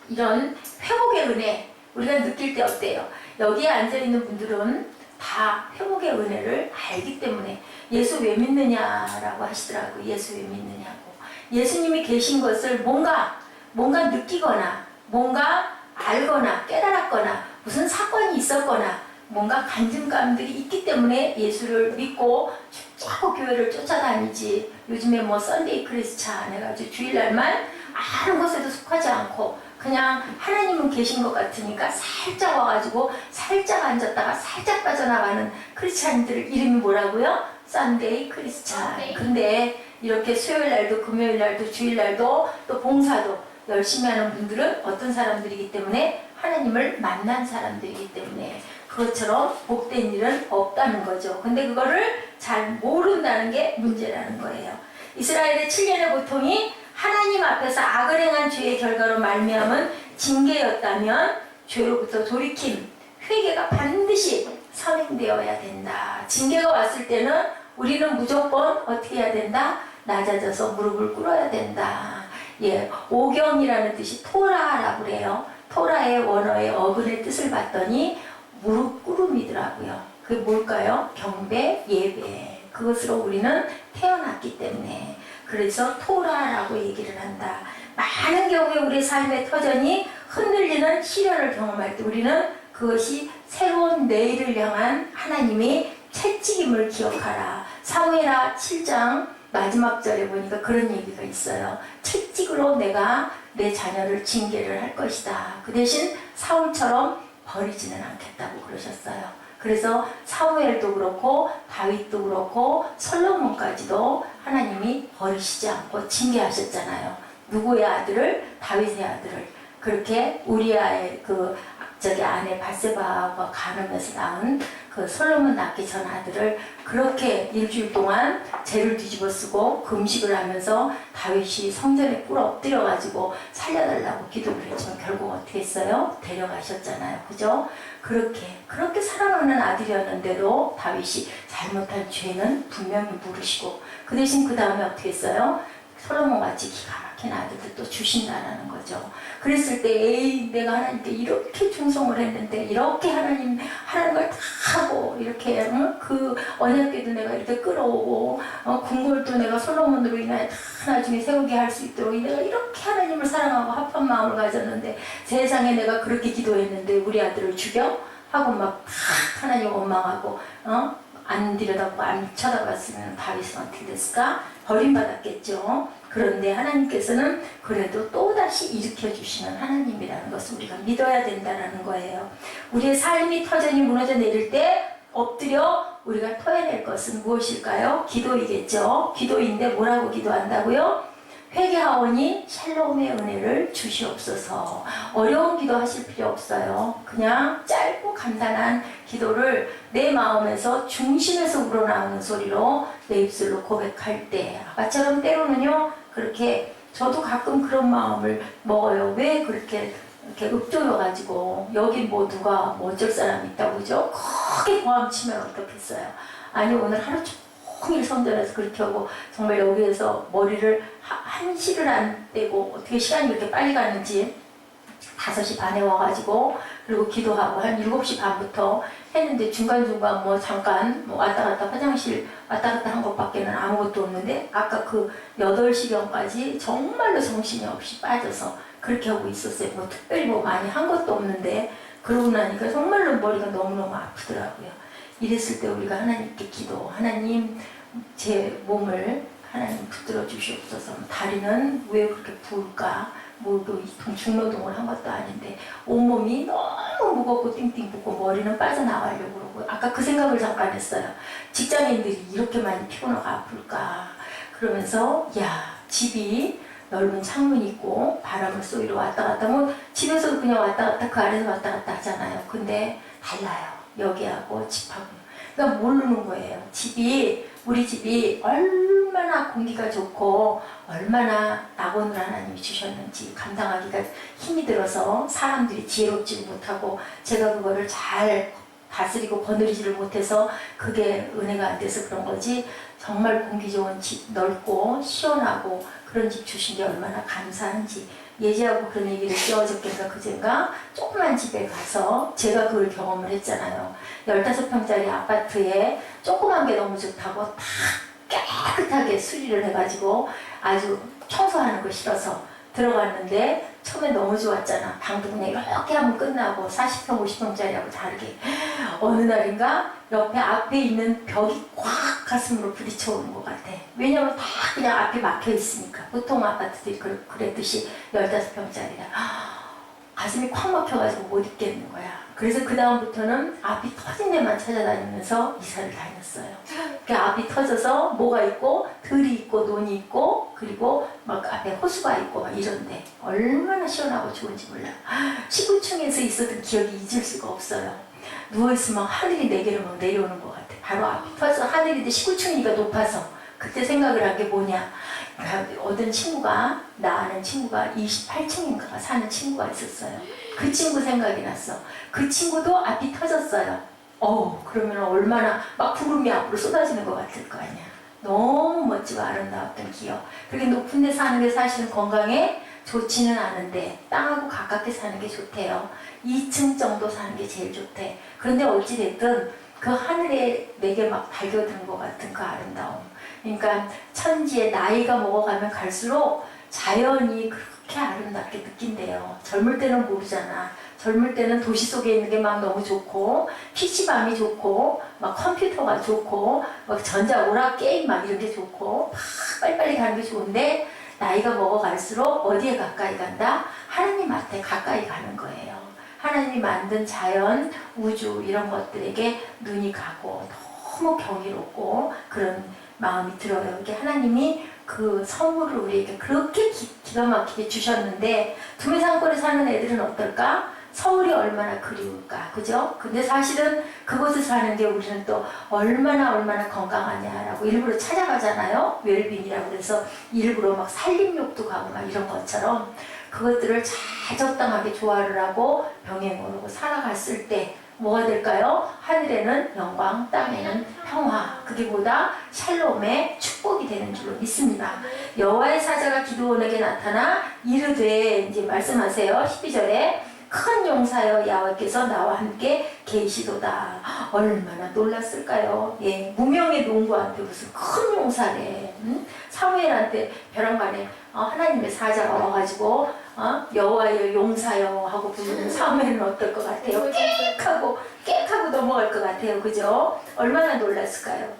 이런 회복의 은혜 우리가 느낄 때 어때요? 여기에 앉아있는 분들은 다 회복의 은혜를 알기 때문에 예수 왜 믿느냐라고 하시더라고요. 예수 왜 믿느냐고. 예수님이 계신 것을 뭔가 느끼거나 뭔가 알거나 깨달았거나 무슨 사건이 있었거나 뭔가 간증감들이 있기 때문에 예수를 믿고 자꾸 교회를 쫓아다니지. 요즘에 뭐 썬데이 크리스찬 해가지고 주일날만 아무 것에도 속하지 않고 그냥 하나님은 계신 것 같으니까 살짝 와가지고 살짝 앉았다가 살짝 빠져나가는 크리스찬들 이름이 뭐라고요? 썬데이 크리스찬. 근데 이렇게 수요일날도 금요일날도 주일날도 또 봉사도 열심히 하는 분들은 어떤 사람들이기 때문에 하나님을 만난 사람들이기 때문에 그것처럼 복된 일은 없다는 거죠. 근데 그거를 잘 모른다는 게 문제라는 거예요. 이스라엘의 7년의 고통이 하나님 앞에서 악을 행한 죄의 결과로 말미암은 징계였다면 죄로부터 돌이킴, 회개가 반드시 선행되어야 된다. 징계가 왔을 때는 우리는 무조건 어떻게 해야 된다? 낮아져서 무릎을 꿇어야 된다. 예, 오경이라는 뜻이 토라라고 그래요. 토라의 원어의 어근의 뜻을 봤더니 무릎 꿇음이더라고요. 그게 뭘까요? 경배, 예배. 그것으로 우리는 태어났기 때문에. 그래서 토라라고 얘기를 한다. 많은 경우에 우리 삶의 터전이 흔들리는 시련을 경험할 때 우리는 그것이 새로운 내일을 향한 하나님의 채찍임을 기억하라. 사무엘하 7장 마지막 절에 보니까 그런 얘기가 있어요. 채찍으로 내가 내 자녀를 징계를 할 것이다. 그 대신 사울처럼 버리지는 않겠다고 그러셨어요. 그래서 사무엘도 그렇고 다윗도 그렇고 솔로몬까지도 하나님이 버리시지 않고 징계하셨잖아요. 누구의 아들을? 다윗의 아들을. 그렇게 우리아의 아내 바세바와 간음에서 낳은 그 솔로몬 낳기 전 아들을 그렇게 일주일 동안 죄를 뒤집어 쓰고 금식을 하면서 다윗이 성전에 꿇어 엎드려가지고 살려달라고 기도를 했지만 결국 어떻게 했어요? 데려가셨잖아요. 그죠? 그렇게 사랑하는 아들이었는데도 다윗이 잘못한 죄는 분명히 물으시고 그 대신 그 다음에 어떻게 했어요? 솔로몬같이 기가 막힌 아들들 또 주신다라는 거죠. 그랬을 때 에이 내가 하나님께 이렇게 충성을 했는데 이렇게 하나님 하라는 걸 다 하고 이렇게 그 언약궤도 내가 이렇게 끌어오고 궁궐도 내가 솔로몬으로 인하여 다 나중에 세우게 할 수 있도록 내가 이렇게 하나님을 사랑하고 합한 마음을 가졌는데 세상에 내가 그렇게 기도했는데 우리 아들을 죽여? 하고 막 하나님 원망하고 안 들여다보고 안 쳐다봤으면 다윗은 어떻게 됐을까? 버림받았겠죠. 그런데 하나님께서는 그래도 또다시 일으켜주시는 하나님이라는 것을 우리가 믿어야 된다는 거예요. 우리의 삶이 터전이 무너져 내릴 때 엎드려 우리가 토해낼 것은 무엇일까요? 기도이겠죠. 기도인데 뭐라고 기도한다고요? 회개하오니 샬롬의 은혜를 주시옵소서. 어려운 기도 하실 필요 없어요. 그냥 짧고 간단한 기도를 내 마음에서 중심에서 우러나오는 소리로 내 입술로 고백할 때 아까처럼 때로는요 그렇게 저도 가끔 그런 마음을 먹어요. 왜 그렇게 이렇게 읊조려가지고 여기 뭐 누가 뭐 어쩔 사람 있다고 그죠? 크게 고함치면 어떻겠어요? 아니 오늘 하루 종일 성전에서 그렇게 하고 정말 여기에서 머리를 한시를 안 떼고 어떻게 시간이 이렇게 빨리 가는지 5시 반에 와가지고 그리고 기도하고 한 7시 반부터 했는데 중간중간 뭐 잠깐 뭐 왔다 갔다 화장실 왔다 갔다 한 것밖에는 아무것도 없는데 아까 그 8시경까지 정말로 정신이 없이 빠져서 그렇게 하고 있었어요. 뭐 특별히 뭐 많이 한 것도 없는데 그러고 나니까 정말로 머리가 너무너무 아프더라고요. 이랬을 때 우리가 하나님께 기도, 하나님 제 몸을 하나님 붙들어 주시옵소서. 다리는 왜 그렇게 부을까? 뭐도 중노동을 한 것도 아닌데 온몸이 너무 무겁고 띵띵 붓고 머리는 빠져나가려고 그러고 아까 그 생각을 잠깐 했어요. 직장인들이 이렇게 많이 피곤하고 아플까? 그러면서 야 집이 넓은 창문 있고 바람을 쏘이러 왔다 갔다 뭐 집에서도 그냥 왔다 갔다 그 안에서 왔다 갔다 하잖아요. 근데 달라요. 여기하고 집하고. 그러니까 모르는 거예요. 우리 집이 얼마나 공기가 좋고 얼마나 낙원을 하나님이 주셨는지 감당하기가 힘이 들어서 사람들이 지혜롭지 못하고 제가 그거를 잘 다스리고 거느리지를 못해서 그게 은혜가 안 돼서 그런 거지 정말 공기 좋은 집 넓고 시원하고 그런 집 주신 게 얼마나 감사한지 예지하고 그런 얘기를 어저께인가 그젠가 조그만 집에 가서 제가 그걸 경험을 했잖아요. 15평짜리 아파트에 조그만 게 너무 좋다고 다 깨끗하게 수리를 해가지고 아주 청소하는 거 싫어서 들어갔는데 처음에 너무 좋았잖아. 방도 그냥 이렇게 하면 끝나고 40평, 50평짜리하고 다르게 어느 날인가 옆에 앞에 있는 벽이 꽉 가슴으로 부딪혀오는 것 같아. 왜냐면 다 그냥 앞에 막혀 있으니까. 보통 아파트들이 그랬듯이 15평짜리라 가슴이 꽉 막혀가지고 못 있겠는 거야. 그래서 그 다음부터는 앞이 터진 데만 찾아다니면서 이사를 다녔어요. 그 앞이 터져서 뭐가 있고 들이 있고 논이 있고 그리고 막 앞에 호수가 있고 막 이런데 얼마나 시원하고 좋은지 몰라. 19층에서 있었던 기억이 잊을 수가 없어요. 누워있으면 하늘이 내게로 막 내려오는 것 같아. 바로 앞이 터져서 하늘인데 19층이니까 높아서 그때 생각을 한 게 뭐냐. 어떤 친구가 나 아는 친구가 28층인가 사는 친구가 있었어요. 그 친구 생각이 났어. 그 친구도 앞이 터졌어요. 그러면 얼마나 막 구름이 앞으로 쏟아지는 것 같을 거 아니야. 너무 멋지고 아름다웠던 기억. 그렇게 높은 데 사는 게 사실은 건강에 좋지는 않은데 땅하고 가깝게 사는 게 좋대요. 2층 정도 사는 게 제일 좋대. 그런데 어찌됐든 그 하늘에 내게 막 발겨드는 것 같은 그 아름다움. 그러니까 천지에 나이가 먹어가면 갈수록 자연이 그렇게 아름답게 느낀대요. 젊을 때는 모르잖아. 젊을 때는 도시 속에 있는 게 막 너무 좋고 PC방이 좋고 막 컴퓨터가 좋고 막 전자오락 게임 막 이런 게 좋고 막 빨리빨리 가는 게 좋은데 나이가 먹어갈수록 어디에 가까이 간다? 하나님한테 가까이 가는 거예요. 하나님이 만든 자연, 우주 이런 것들에게 눈이 가고 너무 경이롭고 그런 마음이 들어요. 이게 하나님이 그 선물을 우리에게 그렇게 기가 막히게 주셨는데 두메상골에 사는 애들은 어떨까? 서울이 얼마나 그리울까, 그죠? 근데 사실은 그곳에 사는 게 우리는 또 얼마나 건강하냐라고 일부러 찾아가잖아요. 웰빙이라고 그래서 일부러 막 산림욕도 가고 막 이런 것처럼 그것들을 잘 적당하게 조화를 하고 병행으로 살아갔을 때 뭐가 될까요? 하늘에는 영광, 땅에는 평화. 그게 보다 샬롬의 축복이 되는 줄로 믿습니다. 여호와의 사자가 기드온에게 나타나 이르되 이제 말씀하세요. 12절에 큰 용사여 야훼께서 나와 함께 계시도다. 얼마나 놀랐을까요? 예, 무명의 농부한테 무슨 큰 용사래. 사무엘한테 벼랑간에 하나님의 사자가 와가지고 여호와여 용사여 하고 부르는 사무엘은 어떨 것 같아요? 깨하고 넘어갈 것 같아요. 그죠? 얼마나 놀랐을까요?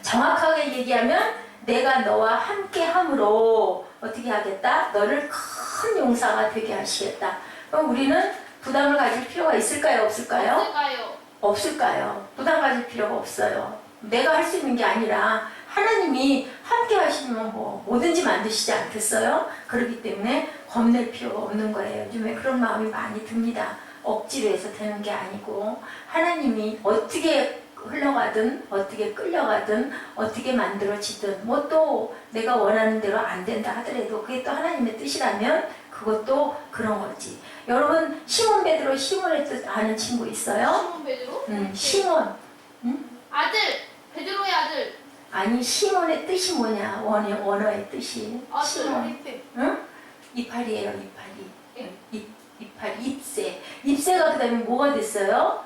정확하게 얘기하면 내가 너와 함께 함으로 어떻게 하겠다? 너를 큰 용사가 되게 하시겠다. 그럼 우리는 부담을 가질 필요가 있을까요? 없을까요? 없을까요? 부담 가질 필요가 없어요. 내가 할 수 있는 게 아니라 하나님이 함께 하시면 뭐 뭐든지 만드시지 않겠어요? 그렇기 때문에 겁낼 필요가 없는 거예요. 요즘에 그런 마음이 많이 듭니다. 억지로 해서 되는 게 아니고 하나님이 어떻게 흘러가든 어떻게 끌려가든 어떻게 만들어지든 뭐 또 내가 원하는 대로 안 된다 하더라도 그게 또 하나님의 뜻이라면 그것도 그런 거지. 여러분 시몬 베드로 시몬의 뜻 아는 친구 있어요? 시몬 베드로? 시몬. 아들! 베드로의 아들! 아니 시몬의 뜻이 뭐냐? 원어의 뜻이 시몬. 응? 이파리예요. 이파리. 이파리. ip세가 그 다음에 뭐가 됐어요?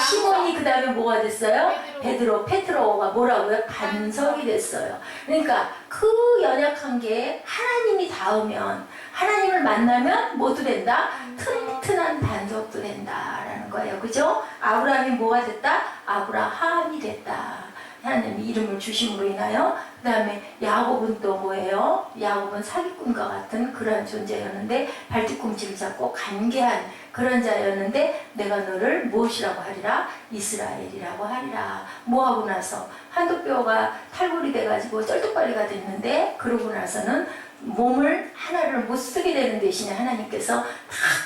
시몬이 그 다음에 뭐가 됐어요? 페트로가 뭐라고요? 반석이 됐어요. 그러니까 그 연약한 게 하나님이 닿으면 하나님을 만나면 뭐도 된다? 튼튼한 반석도 된다라는 거예요. 그죠? 아브라함이 뭐가 됐다? 아브라함이 됐다. 하나님이 이름을 주심으로 인하여. 그 다음에 야곱은 또 뭐예요? 야곱은 사기꾼과 같은 그런 존재였는데 발뒤꿈치를 잡고 간계한 그런 자였는데 내가 너를 무엇이라고 하리라? 이스라엘이라고 하리라. 뭐 하고 나서 한도뼈가 탈골이 돼가지고 쩔뚝발리가 됐는데 그러고 나서는 몸을 하나를 못 쓰게 되는 대신에 하나님께서 탁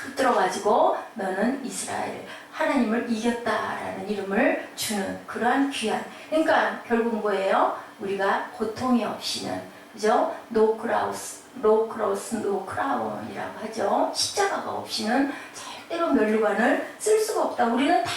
붙들어가지고 너는 이스라엘 하나님을 이겼다라는 이름을 주는 그러한 귀한. 그러니까 결국 뭐예요? 우리가 고통이 없이는, 그죠? No cross, no crown이라고 하죠. 십자가가 없이는 절대로 면류관을 쓸 수가 없다. 우리는 다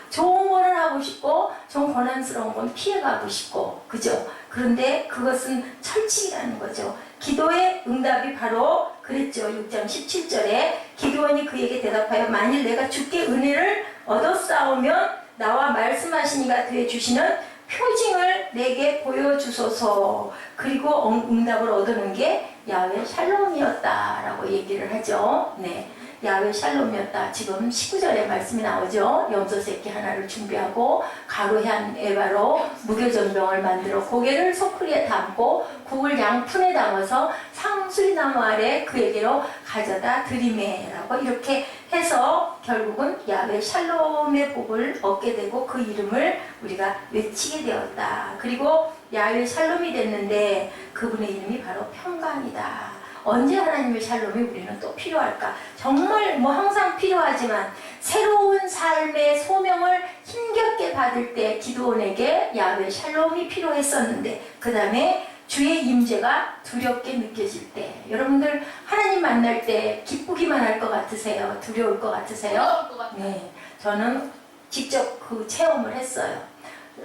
좋은 거는 하고 싶고 좀 고난스러운 건 피해가고 싶고, 그죠? 그런데 그것은 철칙이라는 거죠. 기도의 응답이 바로 그랬죠. 6장 17절에 기드온이 그에게 대답하여 만일 내가 주께 은혜를 얻었사오면 나와 말씀하신 이가 되어주시는 표징을 내게 보여주소서. 그리고 응답을 얻는 게 야훼 샬롬이었다라고 얘기를 하죠. 네. 야훼 샬롬이었다. 지금 19절에 말씀이 나오죠. 염소 새끼 하나를 준비하고 가루향 에바로 무교전병을 만들어 고개를 소쿠리에 담고 국을 양푼에 담아서 상수리나무 아래 그에게로 가져다 드리매라고 이렇게 해서 결국은 야훼 샬롬의 복을 얻게 되고 그 이름을 우리가 외치게 되었다. 그리고 야훼 샬롬이 됐는데 그분의 이름이 바로 평강이다. 언제 하나님의 샬롬이 우리는 또 필요할까? 정말 뭐 항상 필요하지만 새로운 삶의 소명을 힘겹게 받을 때 기드온에게 야훼 샬롬이 필요했었는데 그 다음에 주의 임재가 두렵게 느껴질 때 여러분들 하나님 만날 때 기쁘기만 할 것 같으세요? 두려울 것 같으세요? 어려울 것 같아요. 네, 저는 직접 그 체험을 했어요.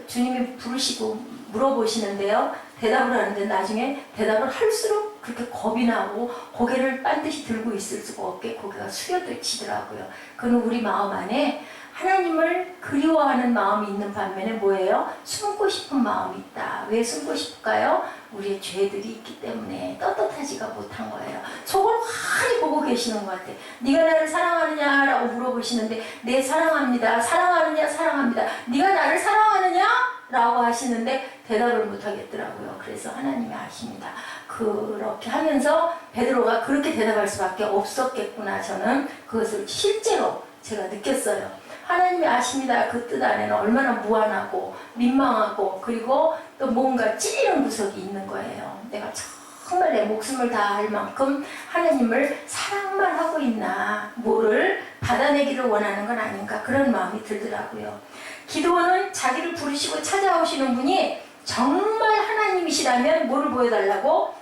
주님이 부르시고 물어보시는데요. 대답을 하는데 나중에 대답을 할수록 그렇게 겁이 나고 고개를 반드시 들고 있을 수가 없게 고개가 숙여지더라고요. 그건 우리 마음 안에 하나님을 그리워하는 마음이 있는 반면에 뭐예요? 숨고 싶은 마음이 있다. 왜 숨고 싶을까요? 우리의 죄들이 있기 때문에 떳떳하지가 못한 거예요. 속을 환히 보고 계시는 것 같아요. 네가 나를 사랑하느냐? 라고 물어보시는데 네, 사랑합니다. 사랑하느냐? 사랑합니다. 네가 나를 사랑하느냐? 라고 하시는데 대답을 못하겠더라고요. 그래서 하나님이 아십니다. 그렇게 하면서 베드로가 그렇게 대답할 수밖에 없었겠구나. 저는 그것을 실제로 제가 느꼈어요. 하나님이 아십니다. 그 뜻 안에는 얼마나 무한하고 민망하고 그리고 또 뭔가 찔리는 구석이 있는 거예요. 내가 정말 내 목숨을 다할 만큼 하나님을 사랑만 하고 있나, 뭐를 받아내기를 원하는 건 아닌가, 그런 마음이 들더라고요. 기드온은 자기를 부르시고 찾아오시는 분이 정말 하나님이시라면 뭐를 보여달라고?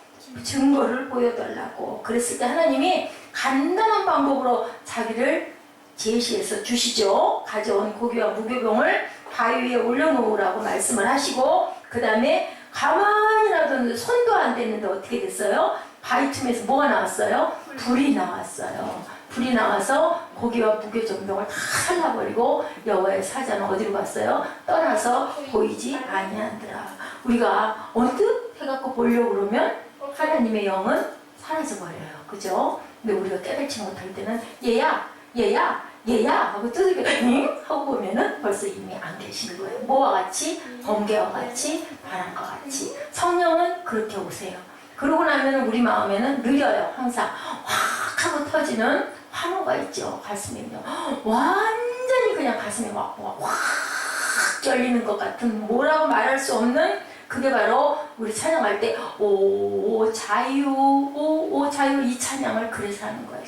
증거를 보여달라고. 그랬을 때 하나님이 간단한 방법으로 자기를 제시해서 주시죠. 가져온 고기와 무교병을 바위 위에 올려놓으라고 말씀을 하시고 그 다음에 가만히 놔뒀는데 손도 안 댔는데 어떻게 됐어요? 바위 틈에서 뭐가 나왔어요? 불이 나왔어요. 불이 나와서 고기와 무교전병을 다 살라버리고 여호와의 사자는 어디로 갔어요? 떠나서 보이지 아니하더라. 우리가 언뜻 해갖고 보려고 그러면 하나님의 영은 사라져버려요. 그죠? 근데 우리가 깨닫지 못할 때는 얘야 하고 두들겨 응? 하고 보면은 벌써 이미 안 계시는 거예요. 뭐와 같이? 번개와 같이, 바람과 같이. 성령은 그렇게 오세요. 그러고 나면 우리 마음에는 느려요. 항상 확 하고 터지는 환호가 있죠. 가슴에요. 완전히 그냥 가슴이 확 쫄리는 것 같은, 뭐라고 말할 수 없는, 그게 바로 우리 찬양할 때 오 자유, 오 자유, 이 찬양을 그래서 하는 거예요.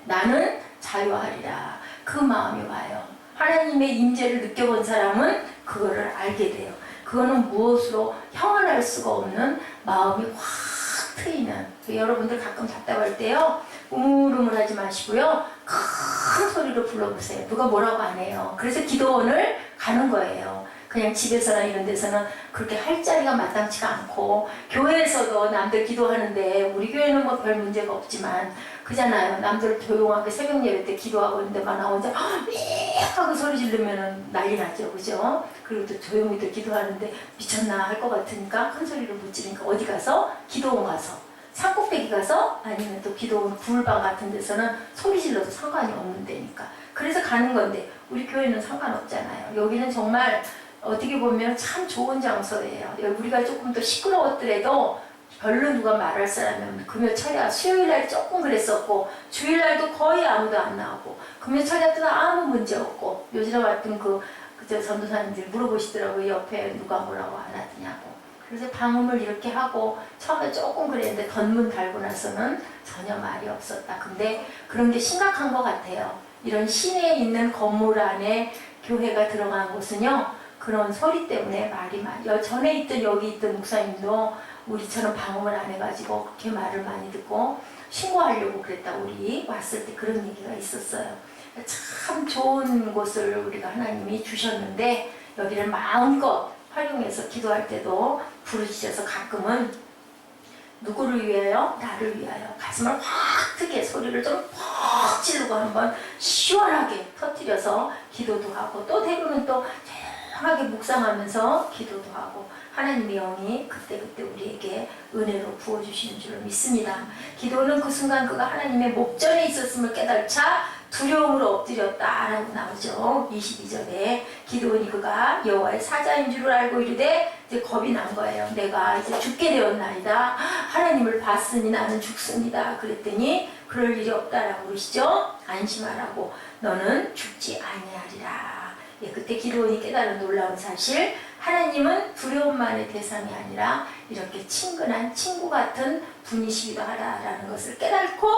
나는 자유하리라. 그 마음이 와요. 하나님의 임재를 느껴본 사람은 그거를 알게 돼요. 그거는 무엇으로 형언할 수가 없는 마음이 확 트이는. 여러분들 가끔 답답할 때요, 우물우물하지 마시고요, 큰 소리로 불러보세요. 누가 뭐라고 안 해요. 그래서 기도원을 가는 거예요. 그냥 집에서나 이런 데서는 그렇게 할 자리가 마땅치가 않고, 교회에서도 남들 기도하는데, 우리 교회는 뭐 별 문제가 없지만 그잖아요. 남들 조용하게 새벽 예배 때 기도하고 있는데 막 나 혼자 하고 소리 지르면 난리 나죠. 그죠? 그리고 또 조용히 또 기도하는데 미쳤나 할 것 같으니까 큰 소리를 못 지르니까 어디 가서? 기도원 가서, 산꼭대기 가서, 아니면 또 기도원 부울방 같은 데서는 소리 질러도 상관이 없는 데니까. 그래서 가는 건데 우리 교회는 상관없잖아요. 여기는 정말 어떻게 보면 참 좋은 장소예요. 우리가 조금 더 시끄러웠더라도 별로 누가 말할 사람이 없는, 금요철야 수요일날 조금 그랬었고 주일날도 거의 아무도 안 나오고 금요철야도 아무 문제 없고, 요즘에 왔던 그저 전도사님들 물어보시더라고요. 옆에 누가 뭐라고 안 하더냐고. 그래서 방음을 이렇게 하고 처음에 조금 그랬는데 덧문 달고 나서는 전혀 말이 없었다. 근데 그런 게 심각한 것 같아요. 이런 시내에 있는 건물 안에 교회가 들어간 곳은요, 그런 소리 때문에 말이 많이, 전에 있던 여기 있던 목사님도 우리처럼 방음을 안 해가지고 그렇게 말을 많이 듣고 신고하려고 그랬다. 우리 왔을 때 그런 얘기가 있었어요. 참 좋은 곳을 우리가 하나님이 주셨는데 여기를 마음껏 활용해서 기도할 때도 부르짖어서 가끔은 누구를 위하여? 나를 위하여. 가슴을 확 트게 소리를 좀 퍽 지르고 한번 시원하게 터뜨려서 기도도 하고, 또 대부분 또 다정하게 묵상하면서 기도도 하고 하나님의 영이 그때그때 우리에게 은혜로 부어주시는 줄 믿습니다. 기도는 그 순간 그가 하나님의 목전에 있었음을 깨달자 두려움으로 엎드렸다라고 나오죠. 22절에 기도원이 그가 여호와의 사자인 줄 알고 이르되 이제 겁이 난 거예요. 내가 이제 죽게 되었나이다. 하나님을 봤으니 나는 죽습니다. 그랬더니 그럴 일이 없다라고 그러시죠. 안심하라고 너는 죽지 아니하리라. 예, 그때 기도원이 깨달은 놀라운 사실, 하나님은 두려움만의 대상이 아니라 이렇게 친근한 친구 같은 분이시기도 하다라는 것을 깨닫고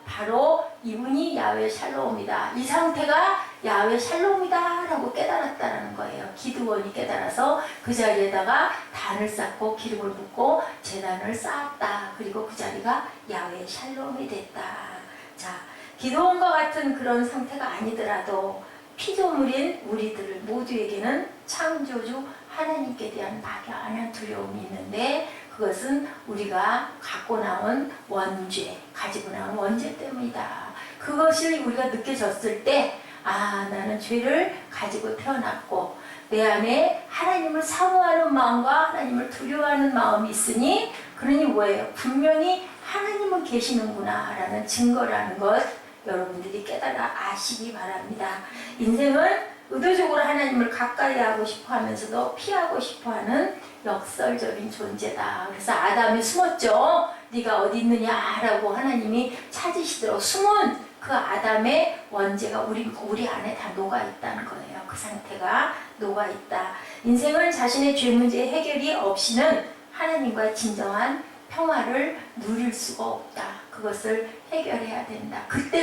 바로 이분이 야훼 샬롬이다. 이 상태가 야훼 샬롬이다 라고 깨달았다는 거예요. 기드원이 깨달아서 그 자리에다가 단을 쌓고 기름을 붓고 제단을 쌓았다. 그리고 그 자리가 야훼 샬롬이 됐다. 자, 기드원과 같은 그런 상태가 아니더라도 피조물인 우리들 모두에게는 창조주 하나님께 대한 막연한 두려움이 있는데 그것은 우리가 갖고 나온 원죄, 가지고 나온 원죄 때문이다. 그것이 우리가 느껴졌을 때 아, 나는 죄를 가지고 태어났고 내 안에 하나님을 사모하는 마음과 하나님을 두려워하는 마음이 있으니 그러니 뭐예요? 분명히 하나님은 계시는구나 라는 증거라는 것 여러분들이 깨달아 아시기 바랍니다. 인생은 의도적으로 하나님을 가까이 하고 싶어 하면서도 피하고 싶어 하는 역설적인 존재다. 그래서 아담이 숨었죠. 네가 어디 있느냐라고 하나님이 찾으시도록 숨은 그 아담의 원죄가 우리 안에 다 녹아있다는 거예요. 그 상태가 녹아있다. 인생은 자신의 죄 문제 해결이 없이는 하나님과 진정한 평화를 누릴 수가 없다. 그것을 해결해야 된다. 그때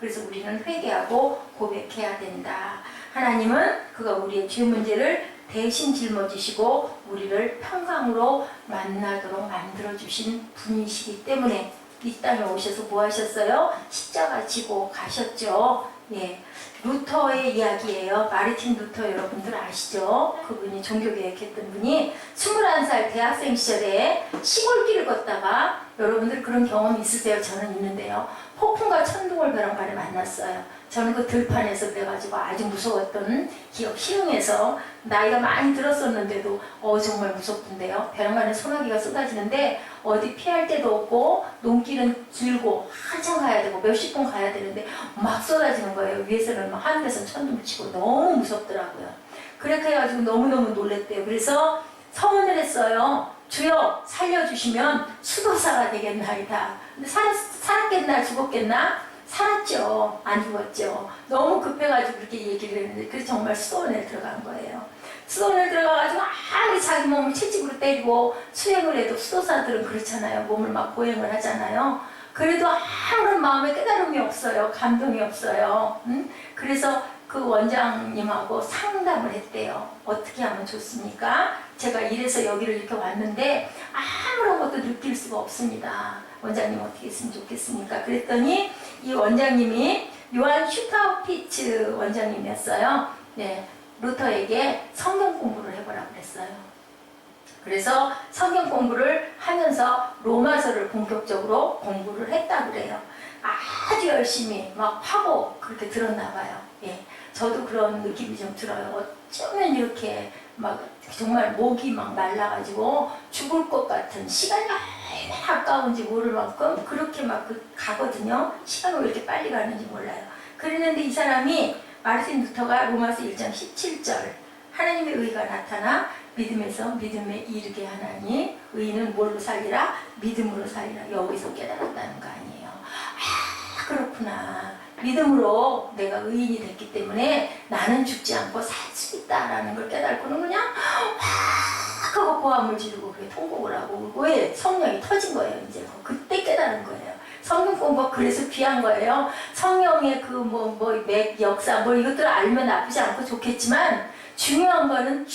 그래서 우리는 회개하고 고백해야 된다. 하나님은 그가 우리의 죄 문제를 대신 짊어지시고 우리를 평강으로 만나도록 만들어주신 분이시기 때문에 이 땅에 오셔서 뭐 하셨어요? 십자가 지고 가셨죠. 예, 루터의 이야기예요. 마르틴 루터 여러분들 아시죠? 그분이 종교개혁했던 분이 21살 대학생 시절에 시골길을 걷다가 여러분들 그런 경험이 있으세요? 저는 있는데요. 폭풍과 천둥을 벼랑간에 만났어요. 저는 그 들판에서 그래가지고 아주 무서웠던 기억, 시흥에서 나이가 많이 들었었는데도 정말 무섭던데요. 벼랑간에 소나기가 쏟아지는데 어디 피할 데도 없고 논길은 길고 한참 가야 되고 몇십 분 가야 되는데 막 쏟아지는 거예요. 위에서는 막 하늘에서는 천둥을 치고 너무 무섭더라고요. 그렇게 해가지고 너무너무 놀랬대요. 그래서 서원을 했어요. 주여 살려주시면 수도사가 되겠나이다. 근데 살았겠나 죽었겠나? 살았죠. 안 죽었죠. 너무 급해가지고 그렇게 얘기를 했는데 그래서 정말 수도원에 들어간 거예요. 수도원에 들어가가지고 아무리 자기 몸을 채찍으로 때리고 수행을 해도 수도사들은 그렇잖아요. 몸을 막 보행을 하잖아요. 그래도 아무런 마음에 깨달음이 없어요. 감동이 없어요. 그래서 그 원장님하고 상담을 했대요. 어떻게 하면 좋습니까? 제가 이래서 여기를 이렇게 왔는데 아무런 것도 느낄 수가 없습니다. 원장님 어떻게 했으면 좋겠습니까? 그랬더니 이 원장님이 요한 슈타우피츠 원장님이었어요. 네, 루터에게 성경 공부를 해보라고 그랬어요. 그래서 성경 공부를 하면서 로마서를 본격적으로 공부를 했다 그래요. 아주 열심히 막 파고 그렇게 들었나 봐요. 예, 저도 그런 느낌이 좀 들어요. 어쩌면 이렇게 막 정말 목이 막 말라가지고 죽을 것 같은 시간이 얼마나 아까운지 모를 만큼 그렇게 막 가거든요. 시간이 왜 이렇게 빨리 가는지 몰라요. 그랬는데 이 사람이 마르틴 루터가 로마서 1장 17절 하나님의 의가 나타나 믿음에서 믿음에 이르게 하나니 의인은 뭘로 살리라? 믿음으로 살리라. 여기서 깨달았다는 거 아니에요. 아, 그렇구나. 믿음으로 내가 의인이 됐기 때문에 나는 죽지 않고 살 수 있다라는 걸 깨달고는 그냥 확 하고 고함을 지르고 그게 통곡을 하고 왜 성령이 터진 거예요. 이제 그때 깨달은 거예요. 성경 공부가 그래서 귀한 거예요. 성령의 그 맥 역사 이것들을 알면 나쁘지 않고 좋겠지만 중요한 거는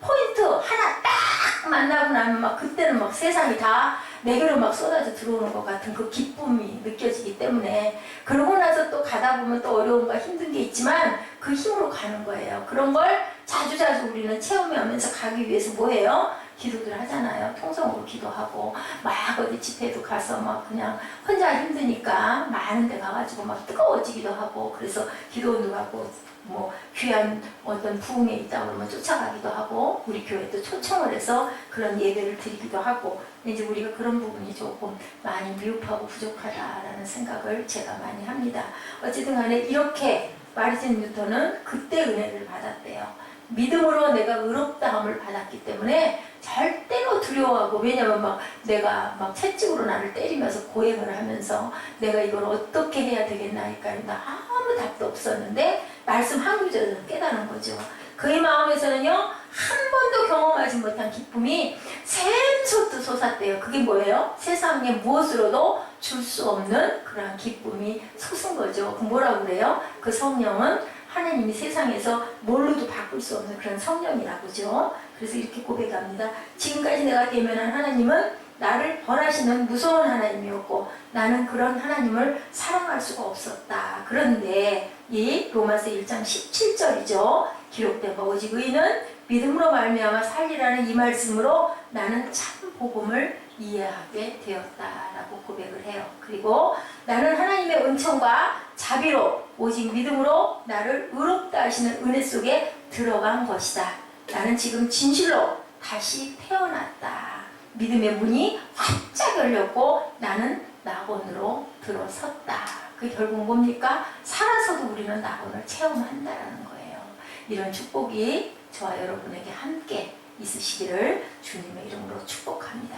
포인트 하나 딱 만나고 나면 막 그때는 막 세상이 다 내게로 막 쏟아져 들어오는 것 같은 그 기쁨이 느껴지기 때문에 그러고 나서 또 가다 보면 또 어려움과 힘든 게 있지만 그 힘으로 가는 거예요. 그런 걸 자주자주 우리는 체험하면서 가기 위해서 뭐해요? 기도들 하잖아요. 통성으로 기도하고 막 어디 집회도 가서 막 그냥 혼자 힘드니까 많은 데 가가지고 막 뜨거워지기도 하고 그래서 기도도 하고 뭐 귀한 어떤 부흥에 있다 그러면 쫓아가기도 하고 우리 교회도 초청을 해서 그런 예배를 드리기도 하고 이제 우리가 그런 부분이 조금 많이 미흡하고 부족하다라는 생각을 제가 많이 합니다. 어쨌든 간에 이렇게 마르틴 루터는 그때 은혜를 받았대요. 믿음으로 내가 의롭다함을 받았기 때문에 절대로 두려워하고 왜냐면 막 내가 막 채찍으로 나를 때리면서 고행을 하면서 내가 이걸 어떻게 해야 되겠나 하니까 아무 답도 없었는데 말씀 한 구절에서 깨달은 거죠. 그의 마음에서는요 한 번도 경험하지 못한 기쁨이 샘솟듯 솟았대요. 그게 뭐예요? 세상에 무엇으로도 줄 수 없는 그러한 기쁨이 솟은 거죠. 그 뭐라고 그래요? 그 성령은 하나님이 세상에서 뭘로도 바꿀 수 없는 그런 성령이라고죠. 그래서 이렇게 고백합니다. 지금까지 내가 대면한 하나님은 나를 벌하시는 무서운 하나님이었고 나는 그런 하나님을 사랑할 수가 없었다. 그런데 이 로마서 1장 17절이죠. 기록된 바 오직 의인은 믿음으로 말미암아 살리라는 이 말씀으로 나는 참 복음을 이해하게 되었다라고 고백을 해요. 그리고 나는 하나님의 은총과 자비로 오직 믿음으로 나를 의롭다 하시는 은혜 속에 들어간 것이다. 나는 지금 진실로 다시 태어났다. 믿음의 문이 활짝 열렸고 나는 낙원으로 들어섰다. 그 결국 뭡니까? 살아서도 우리는 낙원을 체험한다라는 거예요. 이런 축복이 저와 여러분에게 함께 있으시기를 주님의 이름으로 축복합니다.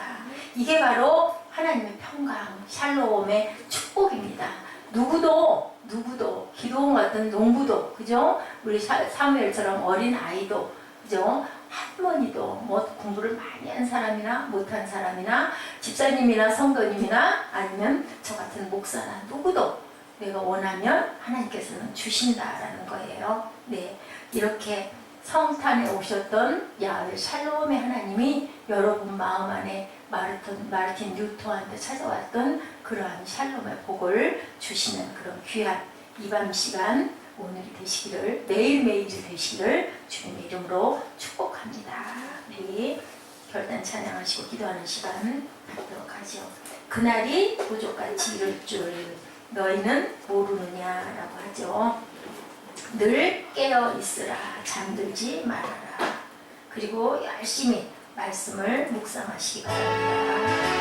이게 바로 하나님의 평강, 샬롬의 축복입니다. 누구도 기도원 같은 농부도 그죠? 우리 사무엘처럼 어린 아이도 그죠? 할머니도 뭐 공부를 많이 한 사람이나 못한 사람이나 집사님이나 성도님이나 아니면 저 같은 목사나 누구도 내가 원하면 하나님께서는 주신다라는 거예요. 네, 이렇게 성탄에 오셨던 야훼 샬롬의 하나님이 여러분 마음 안에 마르틴 루터한테 찾아왔던 그러한 샬롬의 복을 주시는 그런 귀한 이 밤 시간 오늘이 되시기를 매일매일이 되시기를 주님의 이름으로 축복합니다. 우리 결단 찬양하시고 기도하는 시간 갖도록 하죠. 그날이 도적같이 이를 줄 너희는 모르느냐라고 하죠. 늘 깨어 있으라 잠들지 말아라. 그리고 열심히 말씀을 묵상하시기 바랍니다.